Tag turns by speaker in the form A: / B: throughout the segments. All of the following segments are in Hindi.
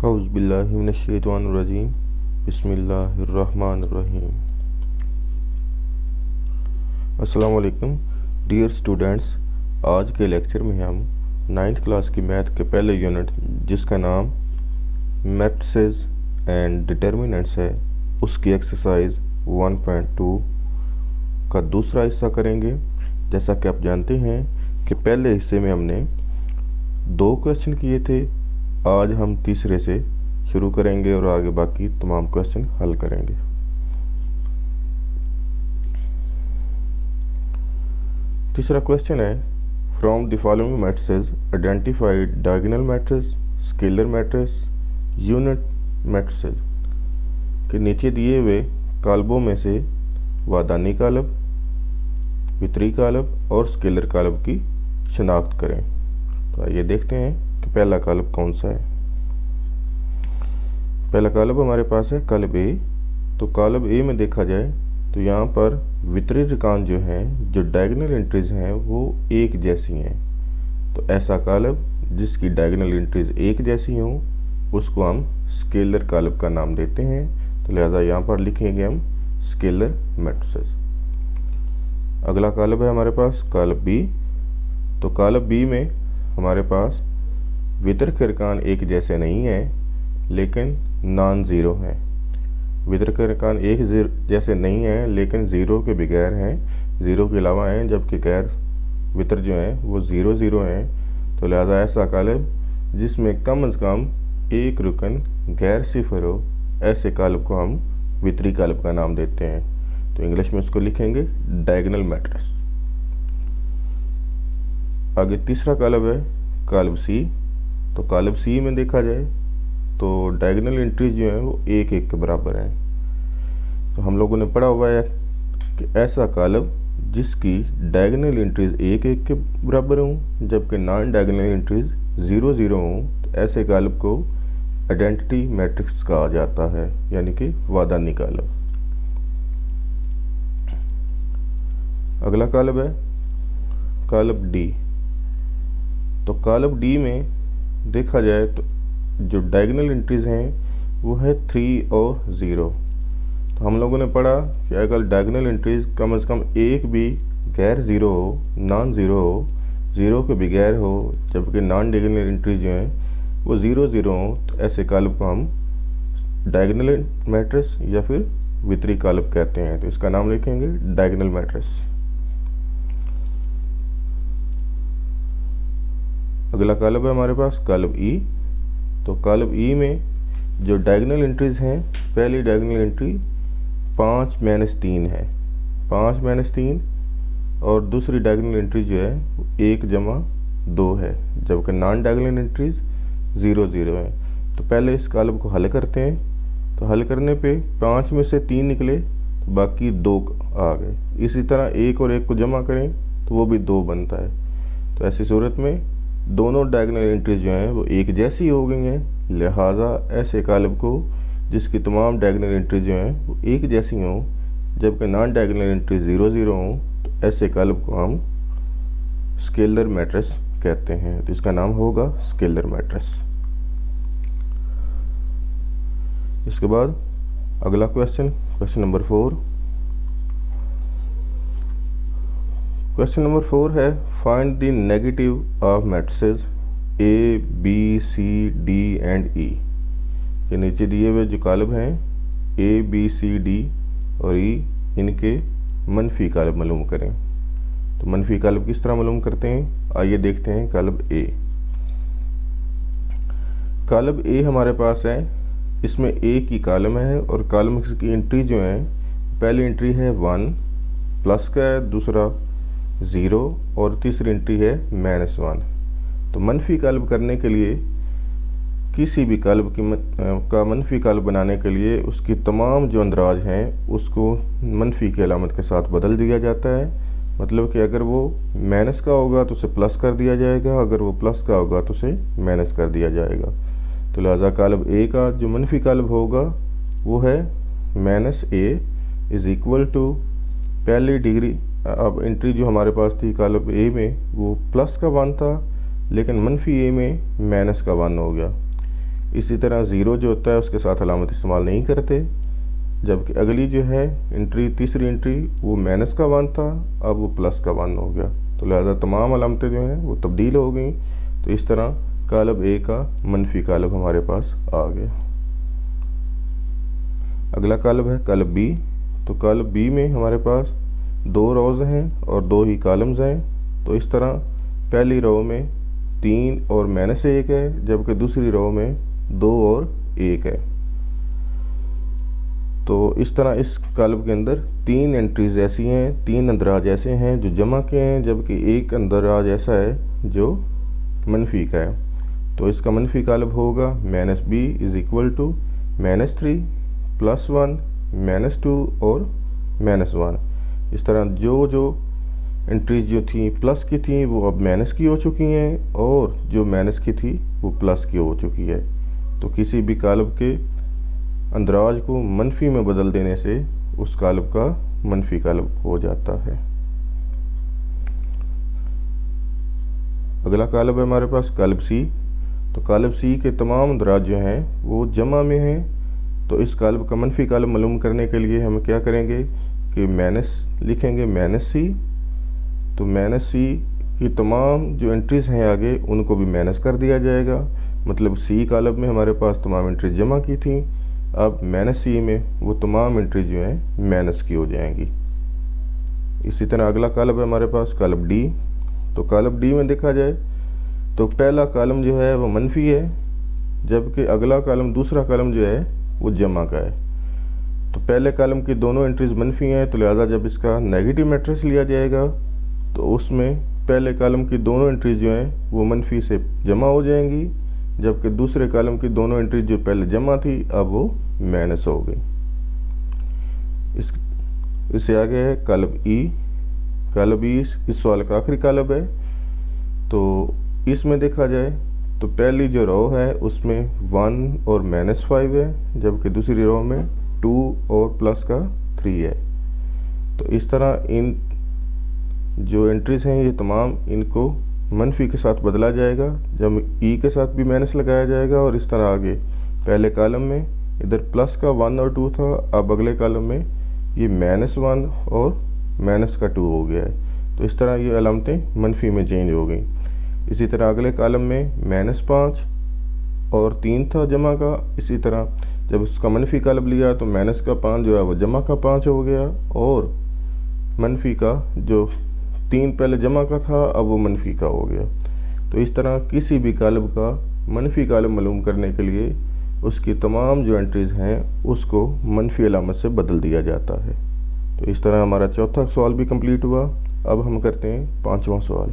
A: औज़ुबिल्लाहि मिनश्शैतानिर्रजीम बिस्मिल्लाहिर्रहमानिर्रहीम। अस्सलाम वालेकुम डियर स्टूडेंट्स। आज के लेक्चर में हम 9th क्लास की मैथ के पहले यूनिट जिसका नाम मैट्रिसेस एंड डिटर्मिनेंट्स है, उसकी एक्सरसाइज 1.2 का दूसरा हिस्सा करेंगे। जैसा कि आप जानते हैं कि पहले हिस्से में हमने 2 क्वेश्चन किए थे। आज हम तीसरे से शुरू करेंगे और आगे बाकी तमाम क्वेश्चन हल करेंगे। तीसरा क्वेश्चन है, from the following matrices identify diagonal matrix, scalar matrix, unit matrices. के नीचे दिए हुए कालबों में से वादानी कालब, वितरी कालब और स्केलर कालब की शनाख्त करें। तो आइए देखते हैं कि पहला कालब कौन सा है। पहला कालब हमारे पास है कालब ए। तो कालब ए में देखा जाए तो यहाँ पर वितरी रकान जो हैं, जो डायगोनल एंट्रीज हैं वो एक जैसी हैं। तो ऐसा कालब जिसकी डायगोनल एंट्रीज एक जैसी हों उसको हम स्केलर कालब का नाम देते हैं। तो लिहाजा यहाँ पर लिखेंगे हम स्केलर मैट्रिसेस। अगला कालब है हमारे पास कालब बी। तो कालब बी में हमारे पास वितर के अरकान एक जैसे नहीं हैं लेकिन नॉन ज़ीरो हैं। वितर के अरकान एक जैसे नहीं हैं लेकिन ज़ीरो के बगैर हैं, ज़ीरो के अलावा हैं, जबकि गैर वितर जो हैं वो ज़ीरो ज़ीरो हैं। तो लिहाजा ऐसा कालब जिसमें कम अज़ कम एक रुकन गैर सिफर हो, ऐसे कालब को हम वितरी कालब का नाम देते हैं। तो इंग्लिश में उसको लिखेंगे डायगोनल मैट्रिक्स। आगे तीसरा कालब है कालब सी। तो कालब सी में देखा जाए तो डायगोनल एंट्रीज जो हैं वो एक एक के बराबर हैं। तो हम लोगों ने पढ़ा हुआ है कि ऐसा कालब जिसकी डायगोनल एंट्रीज एक एक के बराबर हों जबकि non diagonal entries zero zero हों, तो ऐसे कालब को आइडेंटिटी मैट्रिक्स कहा जाता है, यानी कि वादानी कालब। अगला कालब है कालब डी। तो कालब डी में देखा जाए तो जो डायगोनल एंट्रीज हैं वो है 3 और 0। तो हम लोगों ने पढ़ा कि अगर डायगोनल एंट्रीज कम से कम एक भी गैर ज़ीरो हो, नॉन ज़ीरो हो, ज़ीरो के बगैर हो, जबकि नॉन डायगोनल एंट्रीज जो हैं वो ज़ीरो ज़ीरो हो, तो ऐसे कालब को हम डायगोनल मैट्रिक्स या फिर वितरी कालब कहते हैं। तो इसका नाम लिखेंगे डायगोनल मैट्रिक्स। अगला कालब है हमारे पास कालब ई। तो कालब ई में जो डायगोनल एंट्रीज हैं, पहली डायगोनल एंट्री 5-3 है, 5-3, और दूसरी डायगोनल एंट्री जो है 1-2 है, जबकि नॉन डायगोनल एंट्रीज 0 0 है। तो पहले इस कालब को हल करते हैं। तो हल करने पे 5 में से 3 निकले तो बाकी 2 आ गए। इसी तरह 1 और 1 को जमा करें तो वो भी 2 बनता है। तो ऐसी सूरत में दोनों डायगोनल एंट्रीज जो हैं वो एक जैसी हो गई हैं। लिहाजा ऐसे कालब को जिसकी तमाम डायगोनल एंट्रीज जो हैं वो एक जैसी हों जबकि नॉन डायगोनल एंट्रीज 0 0 हों, तो ऐसे कालब को हम स्केलर मैट्रिक्स कहते हैं। तो इसका नाम होगा स्केलर मैट्रिक्स। इसके बाद अगला क्वेश्चन नंबर 4। क्वेश्चन नंबर 4 है, find the negative of matrices A B C D and E. ये नीचे दिए हुए जो कालब हैं ए बी सी डी और ई, इनके मनफी कालब मालूम करें। तो मनफी कालब किस तरह मालूम करते हैं, आइए देखते हैं। कालब ए। कालब ए हमारे पास है, इसमें ए की कालम है और कालम की एंट्री जो है, पहली एंट्री है 1 प्लस का है, दूसरा 0 और तीसरी एंट्री है -1। तो मनफी कालब करने के लिए किसी भी कालब का मनफी कालब बनाने के लिए उसकी तमाम जो अंदराज हैं उसको मनफी की अलामत के साथ बदल दिया जाता है। मतलब कि अगर वो माइनस का होगा तो उसे प्लस कर दिया जाएगा, अगर वो प्लस का होगा तो उसे माइनस कर दिया जाएगा। तो लिहाजा कालब ए का जो मनफी कालब होगा वो है -a इज़ इक्वल टू पहली डिग्री। अब एंट्री जो हमारे पास थी कालब ए में वो प्लस का 1 था, लेकिन मनफी ए में माइनस का 1 हो गया। इसी तरह ज़ीरो जो होता है उसके साथ अलामत इस्तेमाल नहीं करते, जबकि अगली जो है एंट्री, तीसरी एंट्री, वो माइनस का 1 था, अब वो प्लस का 1 हो गया, तो लिहाजा तमाम अलामतें जो हैं वो तब्दील हो गई। तो इस तरह कालब ए का मनफी कालब हमारे पास आ गया। अगला कालब है कालब बी। तो कालब बी में हमारे पास 2 रोज़ हैं और 2 ही कॉलम्स हैं। तो इस तरह पहली रो में 3 और -1 है, जबकि दूसरी रो में 2 और 1 है। तो इस तरह इस कालब के अंदर 3 एंट्रीज ऐसी हैं, 3 अंदराज ऐसे हैं जो जमा के हैं, जबकि एक अंदराज ऐसा है जो मनफी का है। तो इसका मनफी कालब होगा -b इज़ इक्वल टू -3 +1 -2 और -1। इस तरह जो जो एंट्रीज जो थी प्लस की थी वो अब माइनस की हो चुकी हैं, और जो माइनस की थी वो प्लस की हो चुकी है। तो किसी भी कालब के अंदराज को मनफी में बदल देने से उस कालब का मनफी कालब हो जाता है। अगला कालब है हमारे पास कालब सी। तो कालब सी के तमाम अंदराज जो हैं वो जमा में हैं। तो इस कालब का मनफी कालब मालूम करने के लिए हम क्या करेंगे कि माइनस लिखेंगे -c। तो -c की तमाम जो एंट्रीज हैं आगे उनको भी माइनस कर दिया जाएगा, मतलब सी कालब में हमारे पास तमाम एंट्रीज जमा की थी, अब -c में वो तमाम एंट्रीज जो हैं माइनस की हो जाएंगी। इसी तरह अगला कालब है हमारे पास कालब डी। तो कालब डी में देखा जाए तो पहला कालम जो है वो मनफी है, जबकि अगला कालम, दूसरा कालम जो है वो जमा का है। तो पहले कालम की दोनों एंट्रीज मनफी हैं, तो लिहाजा जब इसका नेगेटिव मैट्रिक्स लिया जाएगा तो उसमें पहले कालम की दोनों एंट्रीज जो हैं वो मनफी से जमा हो जाएंगी, जबकि दूसरे कालम की दोनों एंट्रीज जो पहले जमा थी अब वो माइनस हो गई। इससे आगे है कालब ई। कालब ई इस सवाल का आखिरी कालब है। तो इसमें देखा जाए तो पहली जो रो है उसमें 1 और -5 है, जबकि दूसरी रो में 2 और प्लस का 3 है। तो इस तरह इन जो एंट्रीज हैं ये तमाम इनको मनफी के साथ बदला जाएगा, जब ई के साथ भी माइनस लगाया जाएगा, और इस तरह आगे पहले कालम में इधर प्लस का 1 और 2 था, अब अगले कालम में ये -1 और -2 हो गया है। तो इस तरह ये अलामतें मनफी में चेंज हो गई। इसी तरह अगले कालम में -5 और 3 था जमा का। इसी तरह जब उसका मनफी कालब लिया तो -5 जो है वो जमा का 5 हो गया, और मनफी का जो 3 पहले जमा का था अब वो मनफी का हो गया। तो इस तरह किसी भी कालब का मनफी कालब मालूम करने के लिए उसकी तमाम जो एंट्रीज हैं उसको मनफी अलामत से बदल दिया जाता है। तो इस तरह हमारा चौथा सवाल भी कंप्लीट हुआ। अब हम करते हैं पांचवा सवाल।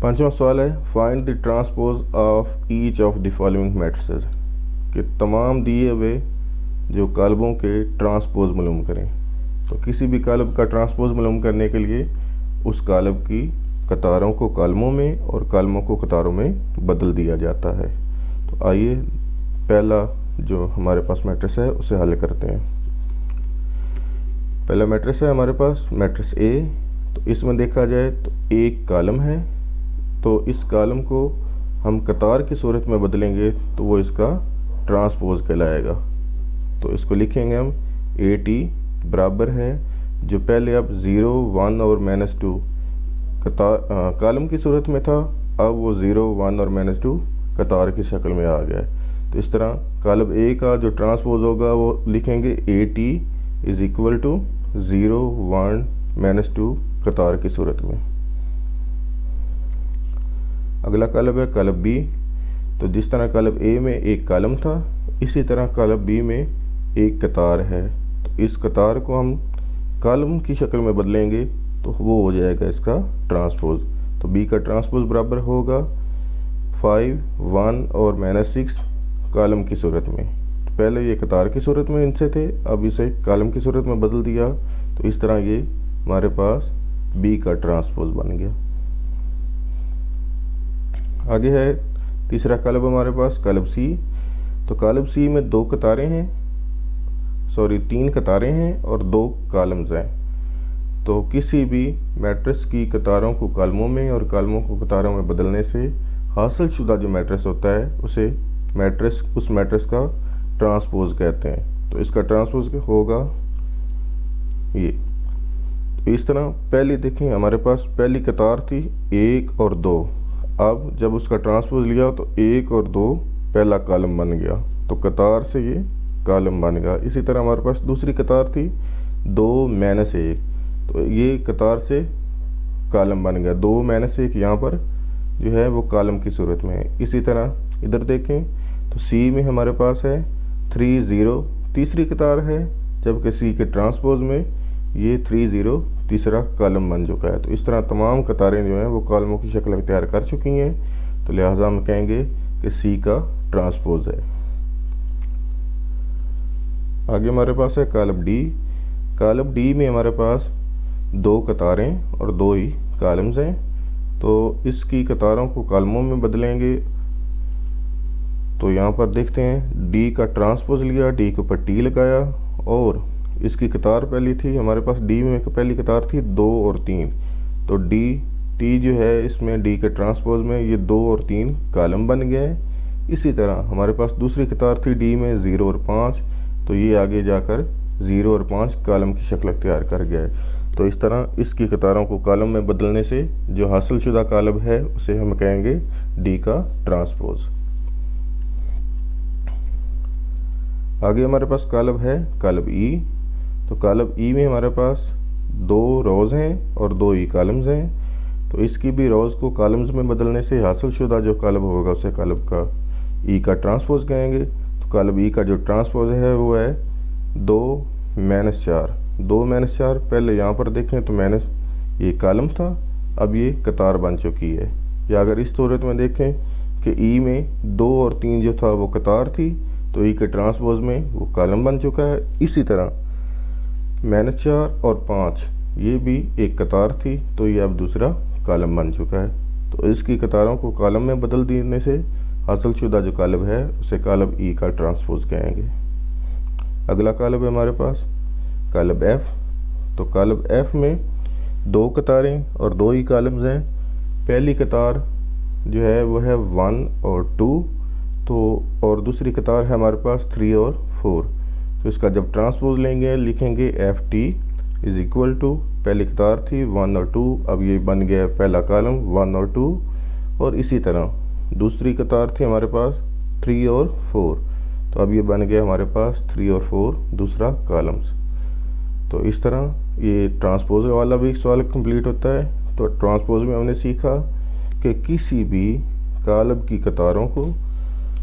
A: पांचवा सवाल है find the transpose of each of the following matrices, कि तमाम दिए हुए जो कालबों के ट्रांसपोज मालूम करें। तो किसी भी कालब का ट्रांसपोज मालूम करने के लिए उस कालब की कतारों को कालमों में और कालमों को कतारों में बदल दिया जाता है। तो आइए पहला जो हमारे पास मैट्रिक्स है उसे हल करते हैं। पहला मैट्रिक्स है हमारे पास मैट्रिक्स ए। तो इसमें देखा जाए तो एक कालम है, तो इस कालम को हम कतार की सूरत में बदलेंगे तो वो इसका ट्रांसपोज कहलाएगा। तो इसको लिखेंगे हम AT बराबर है जो पहले अब 0, 1 और -2 कतार कालम की सूरत में था, अब वो 0, 1 और -2 कतार की शक्ल में आ गया है। तो इस तरह कालब ए का जो ट्रांसपोज होगा वो लिखेंगे AT इज़ इक्वल टू 0, 1, -2 कतार की सूरत में। अगला कालब है कालब बी। तो जिस तरह कालब ए में एक कालम था, इसी तरह कालब बी में एक कतार है। तो इस कतार को हम कालम की शक्ल में बदलेंगे तो वो हो जाएगा इसका ट्रांसपोज। तो बी का ट्रांसपोज बराबर होगा 5, 1 और -6 कालम की सूरत में। तो पहले ये कतार की सूरत में इनसे थे, अब इसे कालम की सूरत में बदल दिया, तो इस तरह ये हमारे पास बी का ट्रांसपोज बन गया। आगे है तीसरा कालब हमारे पास कालब सी। तो कालब सी में 2 कतारें हैं, 3 कतारें हैं और 2 कालम्स हैं। तो किसी भी मैट्रिक्स की कतारों को कालमों में और कालमों को कतारों में बदलने से हासिलशुदा जो मैट्रिक्स होता है उसे उस मैट्रिक्स का ट्रांसपोज कहते हैं। तो इसका ट्रांसपोज होगा ये। तो इस तरह पहले देखें हमारे पास पहली कतार थी 1 और 2, अब जब उसका ट्रांसपोज लिया तो 1 और 2 पहला कॉलम बन गया, तो कतार से ये कॉलम बन गया। इसी तरह हमारे पास दूसरी कतार थी 2-1, तो ये कतार से कॉलम बन गया। 2-1 यहाँ पर जो है वो कॉलम की सूरत में है। इसी तरह इधर देखें तो सी में हमारे पास है 3-0 तीसरी कतार है, जबकि सी के ट्रांसपोज में ये 3-0 तीसरा कॉलम बन चुका है। तो इस तरह तमाम कतारें जो हैं वो कॉलमों की शक्ल अख्तियार कर चुकी हैं, तो लिहाजा हम कहेंगे कि सी का ट्रांसपोज है। आगे हमारे पास है कॉलम डी। कॉलम डी में हमारे पास 2 कतारें और 2 ही कॉलम्स हैं, तो इसकी कतारों को कॉलमों में बदलेंगे। तो यहाँ पर देखते हैं डी का ट्रांसपोज लिया, डी के ऊपर टी लगाया, और इसकी कतार पहली थी हमारे पास डी में पहली कतार थी 2 और 3, तो डी टी जो है इसमें डी के ट्रांसपोज में ये 2 और 3 कॉलम बन गए। इसी तरह हमारे पास दूसरी कतार थी डी में 0 और 5, तो ये आगे जाकर 0 और 5 कॉलम की शक्ल अख्तियार कर गया है। तो इस तरह इसकी कतारों को कॉलम में बदलने से जो हासिलशुदा कॉलम है उसे हम कहेंगे डी का ट्रांसपोज। आगे हमारे पास कॉलम है कॉलम ई। तो कॉलम ई में हमारे पास 2 रोज़ हैं और 2 ही कॉलम्स हैं, तो इसकी भी रोज़ को कॉलम्स में बदलने से हासिलशुदा जो कॉलम होगा उसे कॉलम का ई का ट्रांसपोज कहेंगे। तो कॉलम ई का जो ट्रांसपोज है वो है 2-4। 2-4 पहले यहाँ पर देखें तो माइनस ये कॉलम था, अब ये कतार बन चुकी है। या अगर इस सूरत में देखें कि ई में 2 और 3 जो था वो कतार थी, तो ई के ट्रांसपोज में वो कॉलम बन चुका है। इसी तरह -4 और 5 ये भी एक कतार थी, तो ये अब दूसरा कॉलम बन चुका है। तो इसकी कतारों को कॉलम में बदल देने से हासिलशुदा जो कॉलम है उसे कॉलम ई का ट्रांसपोज कहेंगे। अगला कॉलम है हमारे पास कॉलम एफ। तो कॉलम एफ में 2 कतारें और 2 ही कॉलम्स हैं। पहली कतार जो है वो है 1 और 2, तो और दूसरी कतार है हमारे पास 3 और 4। तो इसका जब ट्रांसपोज लेंगे लिखेंगे F T is equal to, पहली कतार थी 1 और 2, अब ये बन गया पहला कॉलम 1 और 2, और इसी तरह दूसरी कतार थी हमारे पास 3 और 4, तो अब ये बन गया हमारे पास 3 और 4 दूसरा कॉलम्स। तो इस तरह ये ट्रांसपोज वाला भी सवाल कंप्लीट होता है। तो ट्रांसपोज में हमने सीखा कि किसी भी कॉलम की कतारों को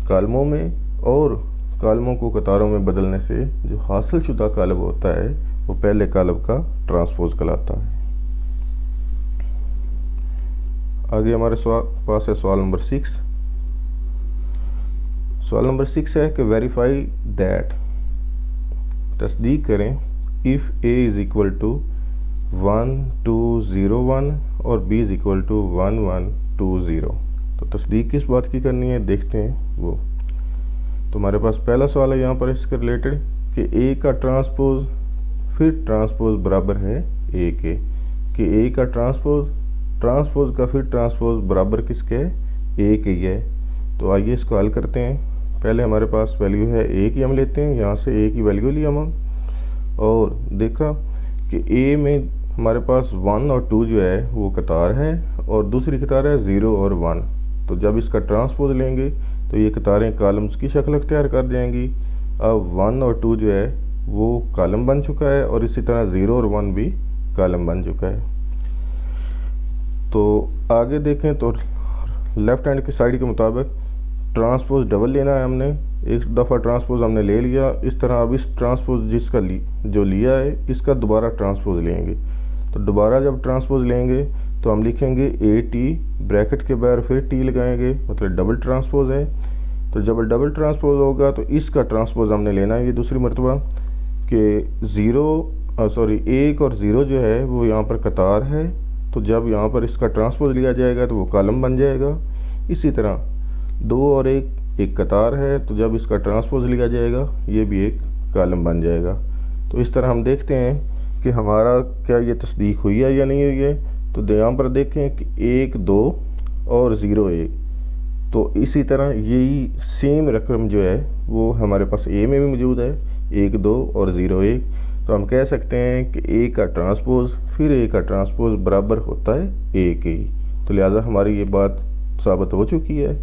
A: कॉलमों में और कॉलमों को कतारों में बदलने से जो हासिलशुदा कॉलम होता है वो पहले कॉलम का ट्रांसपोज कहलाता है। आगे हमारे पास है सवाल नंबर 6। सवाल नंबर 6 है कि वेरीफाई दैट, तस्दीक करें if A is equal to 1 2 0 1 और बी इज़ इक्वल टू 1 1 2 0। तो तस्दीक किस बात की करनी है देखते हैं वो। तो हमारे पास पहला सवाल है यहाँ पर इसके रिलेटेड कि ए का ट्रांसपोज फिर ट्रांसपोज बराबर है ए के, कि ए का ट्रांसपोज का फिर ट्रांसपोज बराबर किसके है, ए के ही है। तो आइए इसको हल करते हैं। पहले हमारे पास वैल्यू है ए की, हम लेते हैं यहाँ से ए की वैल्यू ली हम, और देखा कि ए में हमारे पास 1 और 2 जो है वो कतार है और दूसरी कतार है 0 और 1। तो जब इसका ट्रांसपोज लेंगे तो ये कतारें कॉलम्स की शक्ल अख्तियार कर जाएंगी। अब 1 और 2 जो है वो कॉलम बन चुका है और इसी तरह 0 और 1 भी कॉलम बन चुका है। तो आगे देखें तो लेफ़्ट हैंड की साइड के मुताबिक ट्रांसपोज डबल लेना है हमने। एक दफ़ा ट्रांसपोज हमने ले लिया, इस तरह अब इस ट्रांसपोज जिसका जो लिया है इसका दोबारा ट्रांसपोज लेंगे। तो दोबारा जब ट्रांसपोज लेंगे तो हम लिखेंगे ए टी, ब्रैकेट के बाहर फिर टी लगाएंगे, मतलब डबल ट्रांसपोज है। तो जब डबल ट्रांसपोज होगा तो इसका ट्रांसपोज हमने लेना है ये दूसरी मरतबा कि 1 और 0 जो है वो यहाँ पर कतार है, तो जब यहाँ पर इसका ट्रांसपोज लिया जाएगा तो वो कॉलम बन जाएगा। इसी तरह 2 और 1 कतार है, तो जब इसका ट्रांसपोज लिया जाएगा ये भी एक कॉलम बन जाएगा। तो इस तरह हम देखते हैं कि हमारा क्या ये तस्दीक हुई है या नहीं हुई है। तो यहाँ पर देखें कि 1 2 और 0 1, तो इसी तरह यही सेम रकम जो है वो हमारे पास ए में भी मौजूद है, 1 2 और 0 1। तो हम कह सकते हैं कि ए का ट्रांसपोज फिर ए का ट्रांसपोज बराबर होता है ए के। तो लिहाजा हमारी ये बात साबित हो चुकी है।